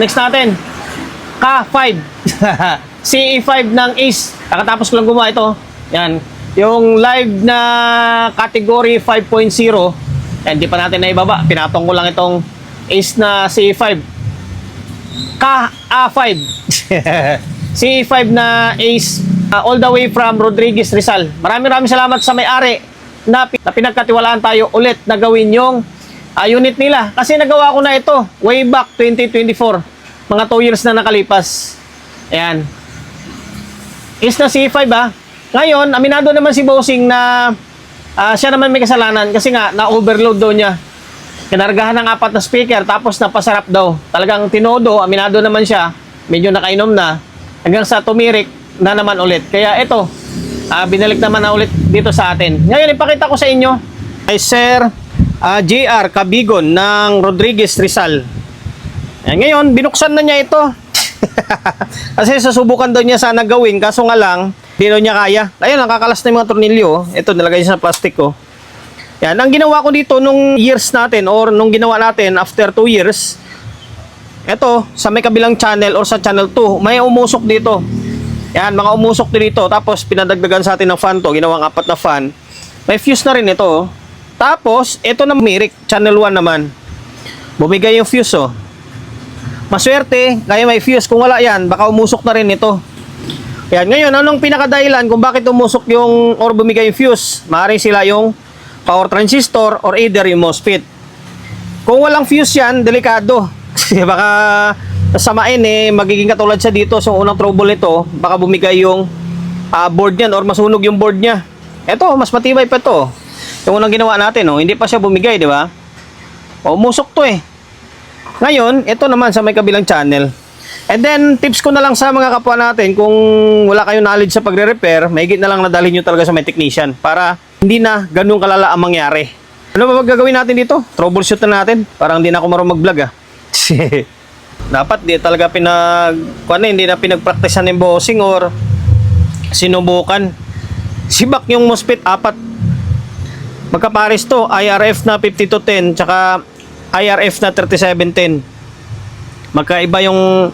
Next natin, K5. CE5 ng Ace. Kakatapos ko lang gumawa ito. Yan. Yung live na category 5.0. Yan, di pa natin naibaba. Pinatong ko lang itong Ace na CE5. KA5. CE5 na Ace. All the way from Rodriguez, Rizal. Maraming salamat sa may-ari na pinagkatiwalaan tayo ulit na gawin yung unit nila. Kasi nagawa ko na ito way back 2024. Mga 2 years na nakalipas. Ayan. Is na C5 Ngayon, aminado naman si Bossing na siya naman may kasalanan kasi nga na-overload daw niya. Kinargahan ng 4 na speaker tapos napasarap daw. Talagang tinodo, aminado naman siya. Medyo nakainom na. Hanggang sa tumirik na naman ulit. Kaya ito, binalik naman na ulit dito sa atin. Ngayon, ipakita ko sa inyo ay Sir JR Cabigon ng Rodriguez, Rizal. Ngayon, binuksan na niya ito. Kasi susubukan daw niya sana gawin, kaso nga lang, hindi daw niya kaya. Ayun, nakakalas na yung mga tornilyo. Ito, nilagay siya sa plastic ko. Yan, ang ginawa ko dito nung years natin, or nung ginawa natin after 2 years, ito, sa may kabilang channel or sa channel 2, may umusok dito. Yan, mga umusok dito. Tapos, pinadagdagan sa atin ng fan to. Ginawang 4 na fan. May fuse na rin ito. Tapos, ito na mirik, channel 1 naman. Bumigay yung fuse, oh. Maswerte, kaya may fuse. Kung wala yan, baka umusok na rin ito. Yan, ngayon, anong pinakadahilan kung bakit umusok yung or bumigay yung fuse? Maaaring sila yung power transistor or either yung MOSFET. Kung walang fuse yan, delikado. Kasi baka samain magiging katulad siya dito. So, unang trouble nito, baka bumigay yung board niyan or masunog yung board niya. Ito, mas matibay pa ito. Yung unang ginawa natin, hindi pa siya bumigay, di ba? Umusok to Ngayon, ito naman sa may kabilang channel. And then, tips ko na lang sa mga kapwa natin, kung wala kayong knowledge sa pagre-repair, mahigit na lang nadalhin nyo talaga sa may technician para hindi na ganun kalala ang mangyari. Ano ba gagawin natin dito? Troubleshoot na natin. Parang hindi na ako marunong mag-vlog Dapat di talaga hindi na pinagpraktisan ng bossing or sinubukan. Sibak yung MOSFET, 4. Magkapares to, IRF na 5210 tsaka IRF na 3710. Magkaiba yung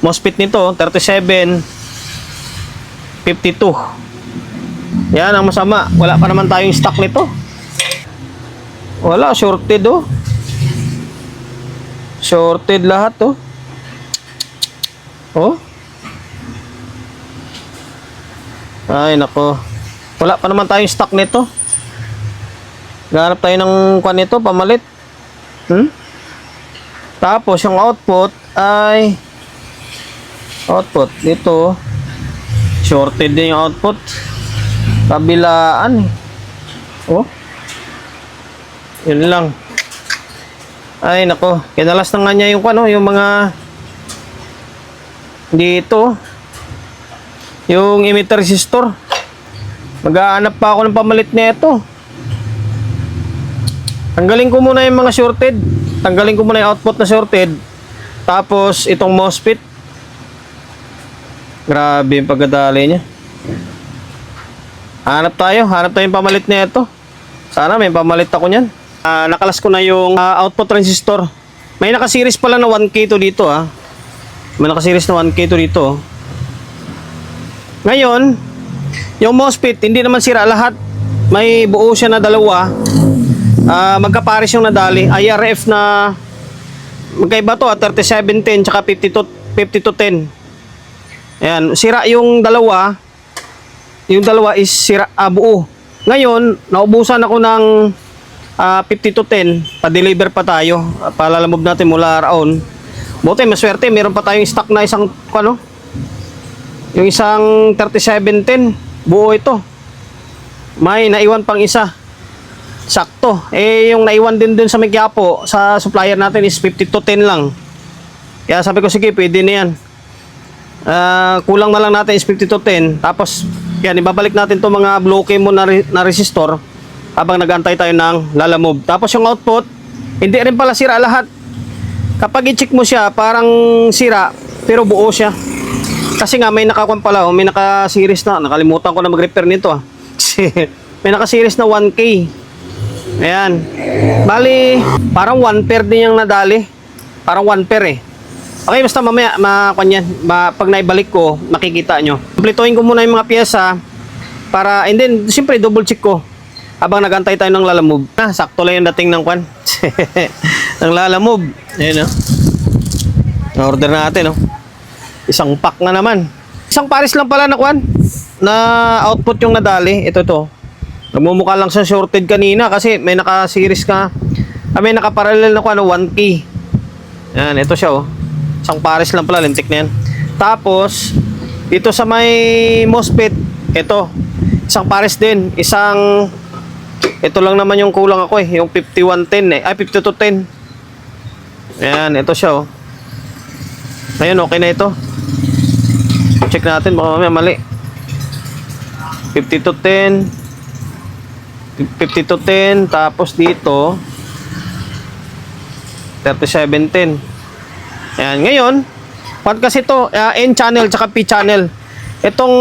MOSFET nito, 3752. Yan ang masama. Wala pa naman tayong stock nito. Wala, shorted Shorted lahat Ay nako. Wala pa naman tayong stock nito. Gahanap tayo ng kwan nito, pamalit. Tapos yung output ay dito shorted din yung output, kabilaan yun lang. Ay nako, kinalas na nga niya yung yung mga dito yung emitter resistor. Maghahanap pa ako ng pamalit nito. Tanggalin ko muna yung mga shorted. Tanggalin ko muna yung output na shorted. Tapos, itong MOSFET. Grabe yung pagkadali niya. Hanap tayong pamalit na ito. Sana may pamalit ako niyan. Nakalas ko na yung output transistor. May nakaseries pala na 1K to dito May nakaseries na 1K to dito. Ngayon, yung MOSFET, hindi naman sira lahat. May buo siya na 2. Magkapares yung nadali. IRF na magkaiba to 3710 tsaka 5210. Ayan, sira yung dalawa. Yung dalawa is sira buo. Ngayon, naubusan ako ng 5210. Pa-deliver pa tayo. Palalamove natin mula Raon. Buti, maswerte, meron pa tayong stock na isang yung isang 3710. Buo ito. May naiwan pang isa. Sakto. Yung naiwan din dun sa Quiapo, sa supplier natin is 5210 lang. Kaya sabi ko, sige, pwede na yan. Kulang na lang natin is 5210. Tapos, yan, ibabalik natin to mga bloke mo na resistor habang nag-antay tayo ng lalamove. Tapos yung output, hindi rin pala sira lahat. Kapag i-check mo siya, parang sira, pero buo siya. Kasi nga, may nakakuan pala, may naka-series na. Nakalimutan ko na mag-repair nito may naka-series na 1K. Ayan. Bali, parang 1 pair din yung nadali. Parang 1 pair Okay, basta mamaya, pag naibalik ko, makikita nyo. Kumplituhin ko muna yung mga pyesa para, and then, siyempre, double check ko. Habang nagantay tayo ng lalamove. Sakto lang yung dating ng kwan. ng lalamove. Ayan, order natin, Isang pack na naman. Isang pares lang pala na kwan. Na output yung nadali. Ito. Nagmumukha lang sa shorted kanina kasi may naka-series ka. May naka-parallel na kwan, 1K. Yan, ito siya, Isang pares lang pala, lintik na yan. Tapos, dito sa may MOSFET, ito. Isang pares din. Ito lang naman yung kulang ako, yung 5110 Ay, 5210. Ayan, ito siya, Ngayon, okay na ito. Check natin, baka mamaya mali. 5210. 5210. Tapos dito, 3710. Ayan, ngayon, kasi ito, N channel tsaka P channel. Itong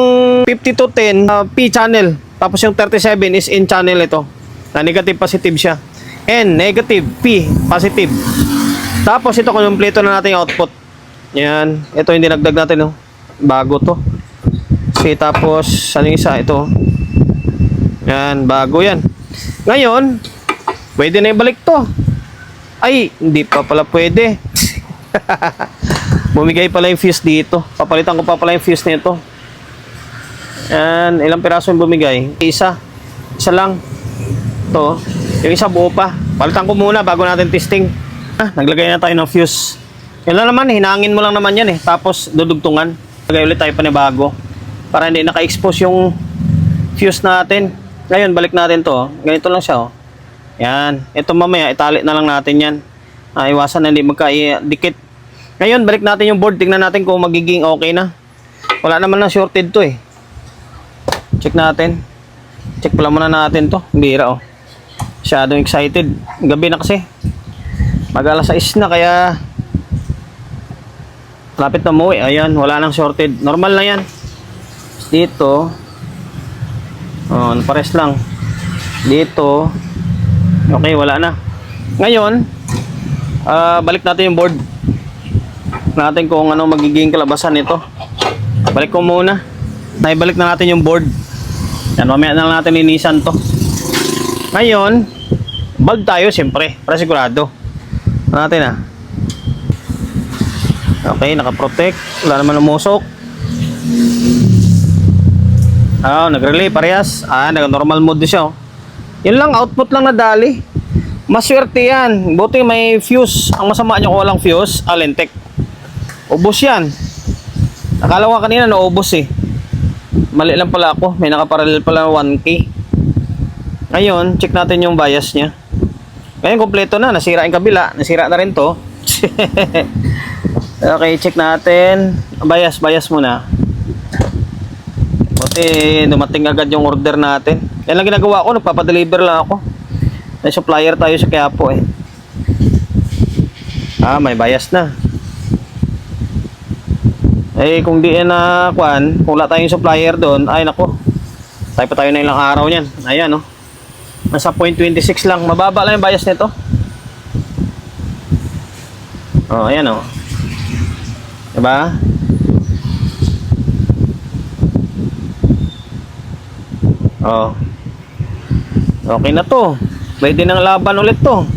5210, P channel. Tapos yung 37 is N channel ito. Na negative positive siya. N, negative, P, positive. Tapos ito, kumpleto na natin yung output. Yan. Ito yung dinagdag natin, Bago to. Okay, tapos, ano yung isa? Ito. Yan, bago yan. Ngayon, pwede na ibalik to. Ay, hindi pa pala pwede. Bumigay pala yung fuse dito. Papalitan ko pa pala yung fuse nito. Yan, ilang piraso yung bumigay? Isa lang. Ito, yung isa buo pa. Palitan ko muna bago natin testing. Naglagay na tayo ng fuse. Yan lang naman, hinangin mo lang naman yan Tapos dudugtungan. Lagay ulit tayo panibago para hindi naka-expose yung fuse natin. Ngayon, balik natin to. Ganito lang siya, Yan. Ito mamaya, itali na lang natin yan. Iwasan na hindi magka-dikit. Ngayon, balik natin yung board. Tingnan natin kung magiging okay na. Wala naman na shorted to Check natin. Check pala muna natin to. Bira, Masyadong excited. Gabi na kasi. Mag-alas 6 na kaya lapit na umuwi. Ayan, wala nang shorted. Normal na yan. Dito. Pares lang. Dito. Okay, wala na. Ngayon, balik natin yung board. Natin kung ano magiging kalabasan nito. Balik ko muna. Naibalik na natin yung board. Yan, mamaya na lang natin linisan to. Ngayon, bulb tayo siyempre. Para sigurado. Natin Okay, naka-protect. Wala naman umusok. Nag-relay parehas. Nag-normal mode din siya. Yun lang, output lang nadali. Maswerte yan. Buti may fuse. Ang masama nyo kung walang fuse, lintik. Ubos yan. Akala ko kanina naubos Mali lang pala ako. May nakaparallel pala 1K. Ngayon, check natin yung bias niya. Ngayon, kompleto na. Nasira yung kabila. Nasira na rin to. Okay, check natin. Bias muna. Buti dumating agad yung order natin. Yan lang ginagawa ko. Nagpapadeliver lang ako. May supplier tayo sa Quiapo may bias na. Kung di na kung wala tayong supplier doon, ay nako. Tayo pa tayo na ilang araw niyan. Ayan, Nasa 0.26 lang. Mababa lang yung bias nito. Ayan, Diba? Okay na to. Pwede nang laban ulit to.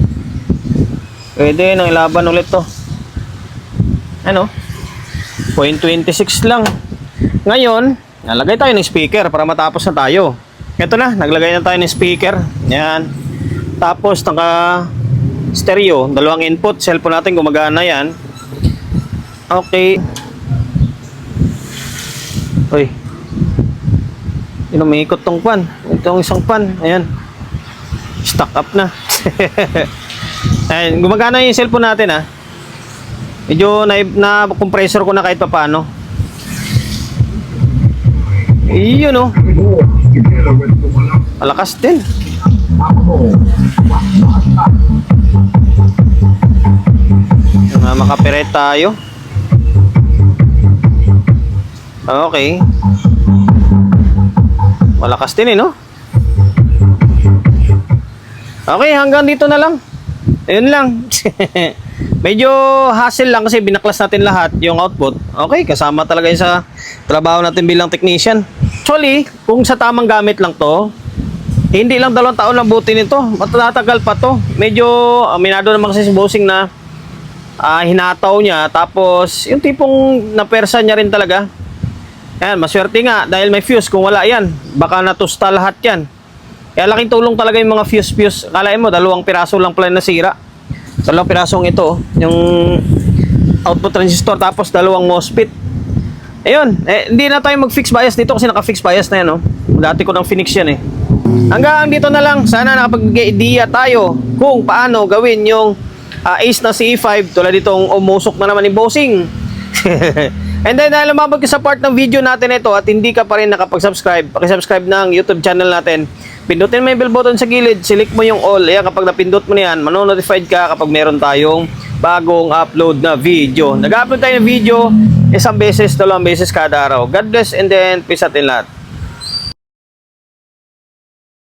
Pwede nang laban ulit to. 0.26 lang. Ngayon, nalagay tayo ng speaker para matapos na tayo. Ito na, naglagay na tayo ng speaker. Yan. Tapos, naka stereo. Dalawang input. Cellphone natin gumagana yan. Okay. Uy. Umikot tong pan. Itong isang pan. Ayan. Stuck up na. Ayan. Gumagana yung cellphone natin Medyo na compressor ko na kahit paano. Iyon malakas din. Makapiret tayo. Okay. Malakas din Okay, hanggang dito na lang. Ayun lang. Medyo hassle lang kasi binaklas natin lahat yung output. Okay, kasama talaga yun sa trabaho natin bilang technician. Actually, kung sa tamang gamit lang to, hindi lang 2 taon lang buti nito. Matatagal pa to. Medyo aminado naman kasi si bossing na hinataw niya. Tapos, yung tipong napersa niya rin talaga. Ayan, maswerte nga dahil may fuse. Kung wala yan, baka natusta lahat yan. Kaya laking tulong talaga yung mga fuse. Kalain mo, 2 piraso lang pala nasira. 2 pirasong ito, yung output transistor, tapos 2 MOSFET. Ayun, hindi na tayo mag-fix bias dito kasi naka-fix bias na yan, no? Dati ko nang finix yan, eh. Hanggang dito na lang. Sana nakapag-idea tayo kung paano gawin yung Ace na CE5 tulad itong umusok na naman ni bossing. And then, dahil lumabot ka sa part ng video natin ito at hindi ka pa rin nakapag-subscribe, pakisubscribe ng YouTube channel natin. Pindutin mo yung bell button sa gilid, select mo yung all. Ayan, kapag napindot mo na yan, manonotified ka kapag meron tayong bagong upload na video. Nag-upload tayo ng video 1 beses, 2 beses kada araw. God bless and then peace atin lahat.